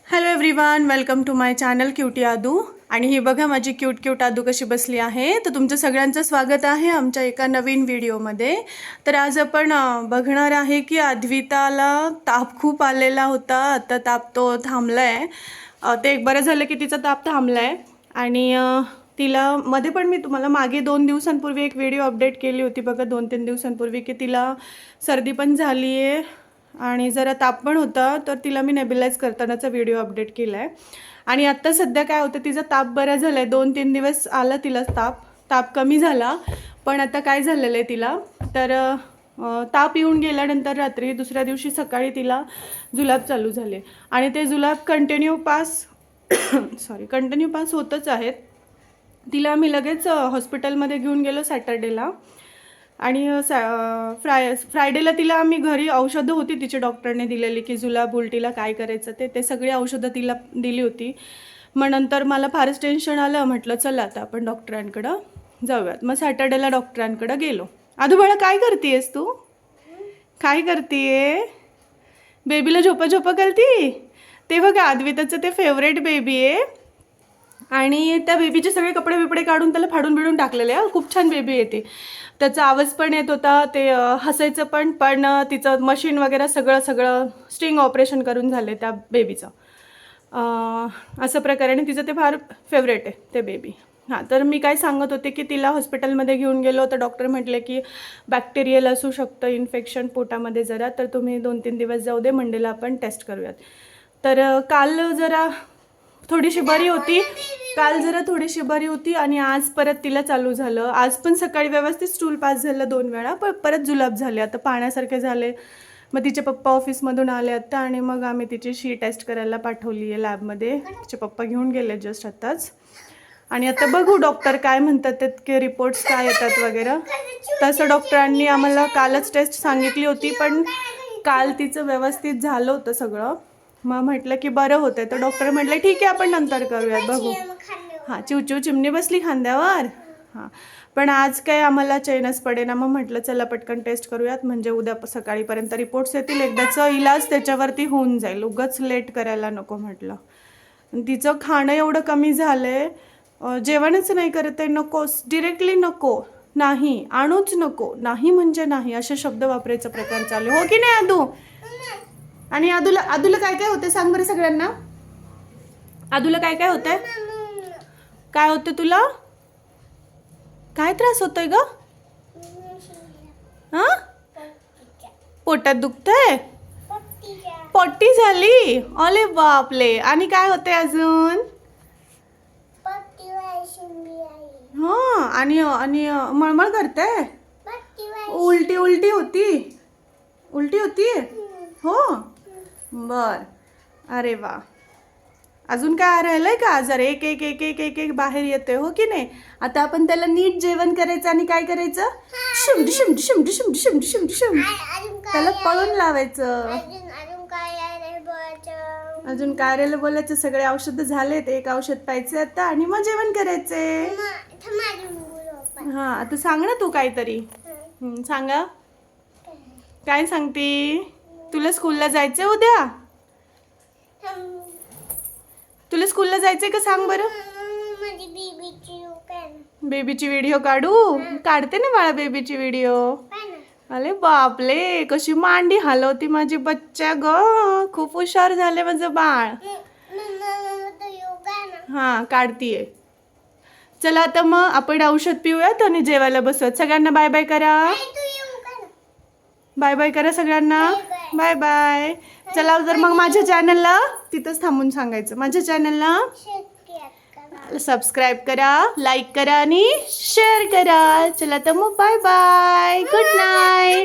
Hello everyone, welcome to my channel cutie Aadu. आणि ही बघा माझी क्यूट आदू कशी बसली आहे. तर तुमचं सगळ्यांचं स्वागत आहे आमच्या एका नवीन व्हिडिओमध्ये. तर आज आपण बघणार आहे की अद्विताला ताप खूप आलेला होता. आता ताप तो थांबला आहे. ते एक बरं झालं की तिचा ताप थांबला आहे. आणि तिला मध्ये पण मी तुम्हाला मागे 2 दिवसांपूर्वी एक व्हिडिओ अपडेट केली होती बघा, 2-3 दिवसांपूर्वी, की तिला सर्दी पण झाली आहे आणि जरा ताप पण होता. तर तिला मी नेब्युलाइज करतानाचा व्हिडिओ अपडेट केला आहे. आणि आत्ता सध्या काय होतं, तिचा ताप बरा झाला आहे. 2-3 दिवस आला तिला ताप कमी झाला. पण आता काय झालेलं आहे तिला, तर ताप येऊन गेल्यानंतर रात्री दुसऱ्या दिवशी सकाळी तिला जुलाब चालू झाले. आणि ते जुलाब कंटिन्यू पास होतच आहेत. तिला आम्ही लगेच हॉस्पिटलमध्ये घेऊन गेलो सॅटर्डेला. आणि फ्रायडेला तिला आम्ही घरी औषधं होती तिची डॉक्टरने दिलेली की जुलाब उलटीला काय करायचं ते सगळी औषधं तिला दिली होती. मग नंतर मला फारच टेन्शन आलं. म्हटलं चला आता आपण डॉक्टरांकडं जाऊयात. मग सॅटर्डेला डॉक्टरांकडं गेलो. आधू बाळा, काय करतेयस तू? काय करतेय? बेबीला झोपा करती? ते बघा, अद्विताचं ते फेवरेट बेबी आहे. आणि त्या बेबीचे सगळे कपडे बिपडे काढून त्याला फाडून बिडून टाकलेले आहे. खूप छान बेबी येते. त्याचा आवाज पण येत होता, ते हसायचं पण तिचं मशीन वगैरे सगळं स्टिंग ऑपरेशन करून झाले त्या बेबीचं. असं प्रकारे तिचं ते फार फेवरेट आहे ते बेबी. हां, तर मी काय सांगत होते की तिला हॉस्पिटलमध्ये घेऊन गेलो तर डॉक्टर म्हटले की बॅक्टेरियल असू शकतं इन्फेक्शन पोटामध्ये जरा, तर तुम्ही 2-3 दिवस जाऊ दे, मंडेला आपण टेस्ट करूयात. तर काल जरा थोडीशी बरी होती आणि आज परत तिला चालू झालं. आज पण सकाळी व्यवस्थित स्टूल पास झालं 2 वेळा, पण परत जुलाब झाले. आता पाण्यासारखे झाले. मग तिचे पप्पा ऑफिसमधून आले आत्ता आणि मग आम्ही तिची टेस्ट करायला पाठवली आहे लॅबमध्ये. तिचे पप्पा घेऊन गेले जस्ट आत्ताच. आणि आता बघू डॉक्टर काय म्हणतात की रिपोर्ट्स काय येतात वगैरे. तसं डॉक्टरांनी आम्हाला कालच टेस्ट सांगितली होती, पण काल तिचं व्यवस्थित झालं होतं सगळं. मग म्हटलं की बरं होतं. तर डॉक्टर म्हटलं ठीक आहे आपण नंतर करूयात, बघू. हां, चिवचिव चिमणी बसली खांद्यावर. हां, पण आज काय आम्हाला चैनच पडेना. मग म्हटलं चला पटकन टेस्ट करूयात, म्हणजे उद्या सकाळीपर्यंत रिपोर्ट्स येतील. एकदाचं इलाज त्याच्यावरती होऊन जाईल, उगाच लेट करायला नको म्हटलं. तिचं खाणं एवढं कमी झालं आहे, जेवणच नाही करत आहे. नकोच, डिरेक्टली नको, नाही आणूच नको, नाही म्हणजे नाही, असे शब्द वापरायचा प्रकार चालू. हो की नाही आदू? आणि आदूला काय काय होतं सांग बरं सगळ्यांना. आदूला काय काय होतंय? काय होतं तुला? काय त्रास होतोय ग? हा, पोटात दुखतंय? पट्टी झाली? अरे बापले. आणि काय होतंय अजून? हा, आणि मळमळ करते? उलटी होती? हो, बर. अरे वा. अजून काय राहिलंय का आजार? एक एक एक एक एक एक बाहेर येते, हो की नाही? आता आपण त्याला नीट जेवण करायचं आणि काय करायचं? शिमडी शिमडी शिमडी शिमडी शिमडी शिमडी शिमडी, त्याला पळून लावायचं. अजून काय राहिलं बोलायचं? सगळे औषधं झालेत, एक औषध प्यायचं आता आणि मग जेवण करायचे. हा, आता सांग ना तू काहीतरी. सांगा, काय सांगते? तुला स्कूलला जायचंय उद्या? तुला स्कूलला जायचंय का सांग बरं? बेबीची व्हिडिओ काढते ना बाळा बेबीची व्हिडिओ. अरे बापले, कशी मांडी हलवती माझी बच्चा ग. खूप हुशार झाले माझं बाळ. हा, काढतीये. चला आता मग आपण औषध पिऊयात आणि जेवायला बसूयात. सगळ्यांना बाय बाय करा. बाय बाय करा सगळ्यांना. Bye bye. चला तर मग माझ्या चॅनलला तिथंच थांबून सांगायचं, माझ्या चॅनलला सबस्क्राईब करा, लाईक करा आणि शेअर करा. चला तर मग बाय बाय, गुड नाईट.